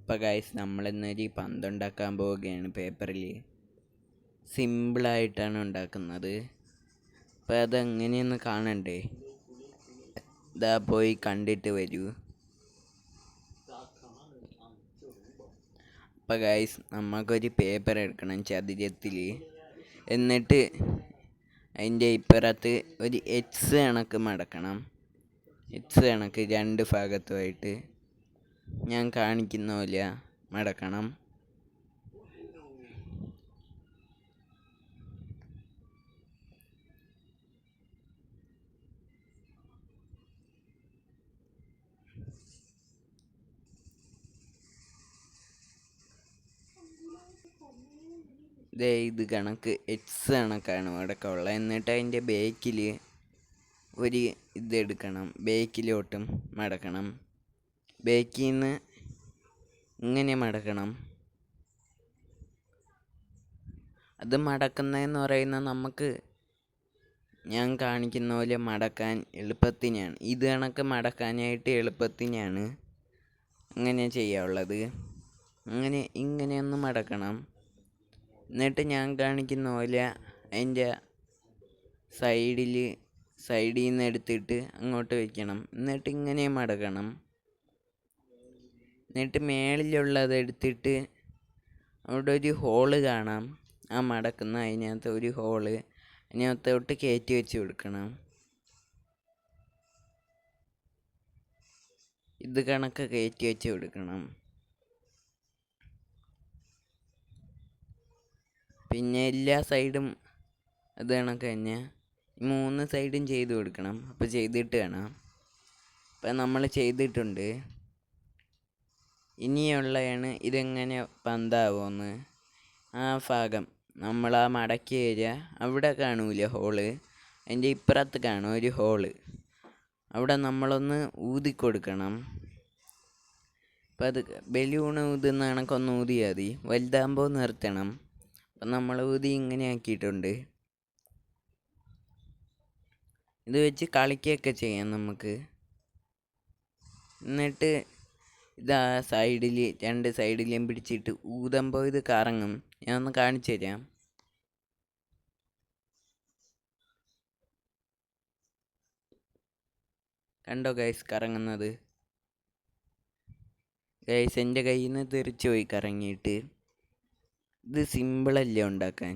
അപ്പോൾ ഗൈസ് നമ്മളിന്നൊരു പന്തുണ്ടാക്കാൻ പോവുകയാണ് പേപ്പറിൽ. സിമ്പിളായിട്ടാണ് ഉണ്ടാക്കുന്നത്. അപ്പോൾ അതെങ്ങനെയെന്ന് കാണണ്ടേ? ഇതാ പോയി കണ്ടിട്ട് വരൂ. അപ്പോൾ ഗൈസ് നമുക്കൊരു പേപ്പർ എടുക്കണം ചതുരത്തിൽ. എന്നിട്ട് അതിൻ്റെ ഇപ്പുറത്ത് ഒരു എക്സ് കണക്ക് മടക്കണം. എക്സ് കണക്ക് രണ്ട് ഭാഗത്തുമായിട്ട് ഞാൻ കാണിക്കുന്ന പോലെ മടക്കണം. ഇത് കണക്ക് എക്സ് കണക്കാണ് മടക്കമുള്ളത്. എന്നിട്ട് അതിൻ്റെ ബേക്കിൽ ഒരു ഇതെടുക്കണം, ബേക്കിലോട്ടും മടക്കണം. ബേക്കിൽ നിന്ന് ഇങ്ങനെ മടക്കണം. അത് മടക്കുന്നതെന്ന് പറയുന്നത് നമുക്ക് ഞാൻ കാണിക്കുന്ന പോലെ മടക്കാൻ എളുപ്പത്തിനാണ്. ഇത് കണക്ക് മടക്കാനായിട്ട് എളുപ്പത്തിനാണ് അങ്ങനെ ചെയ്യാനുള്ളത്. ഇങ്ങനെയൊന്ന് മടക്കണം. എന്നിട്ട് ഞാൻ കാണിക്കുന്ന പോലെ അതിൻ്റെ സൈഡിൽ നിന്ന് എടുത്തിട്ട് അങ്ങോട്ട് വയ്ക്കണം. എന്നിട്ട് ഇങ്ങനെ മടക്കണം. എന്നിട്ട് മേളിലുള്ളത് എടുത്തിട്ട് അവിടെ ഒരു ഹോള് കാണാം. ആ മടക്കുന്ന അതിനകത്ത് ഒരു ഹോള് അതിനകത്തോട്ട് കയറ്റി വെച്ച് കൊടുക്കണം. ഇത് കണക്ക് കയറ്റി വെച്ച് കൊടുക്കണം. പിന്നെ എല്ലാ സൈഡും അത് കണക്ക് തന്നെ 3 സൈഡും ചെയ്ത് കൊടുക്കണം. അപ്പോൾ ചെയ്തിട്ട് കാണാം. ഇപ്പം നമ്മൾ ചെയ്തിട്ടുണ്ട്. ഇനിയുള്ളതാണ് ഇതെങ്ങനെ പന്താവുമെന്ന്. ആ ഭാഗം നമ്മൾ ആ മടക്കി ഏരിയ അവിടെ കാണൂല ഹോള്, അതിൻ്റെ ഇപ്പുറത്ത് കാണും ഒരു ഹോള്. അവിടെ നമ്മളൊന്ന് ഊതിക്കൊടുക്കണം. അപ്പം അത് ബലൂൺ ഊതുന്ന കണക്കൊന്ന് ഊതിയാൽ മതി. വലുതാകുമ്പോൾ നിർത്തണം. അപ്പം നമ്മൾ ഊതി ഇങ്ങനെ ആക്കിയിട്ടുണ്ട്. ഇത് വെച്ച് കളിക്കുകയൊക്കെ ചെയ്യാം നമുക്ക്. എന്നിട്ട് ഇതാ സൈഡിൽ രണ്ട് സൈഡിലും പിടിച്ചിട്ട് ഊതുമ്പോൾ ഇത് കറങ്ങും. ഞാൻ ഒന്ന് കാണിച്ചു തരാം. കണ്ടോ ഗൈസ് കറങ്ങുന്നത്? ഗൈസ് എൻ്റെ കയ്യിൽ നിന്ന് തെറിച്ച് പോയി കറങ്ങിയിട്ട്. ഇത് സിമ്പിളല്ലേ ഉണ്ടാക്കാൻ.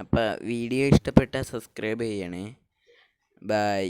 അപ്പോൾ വീഡിയോ ഇഷ്ടപ്പെട്ടാൽ സബ്സ്ക്രൈബ് ചെയ്യണേ. ബൈ.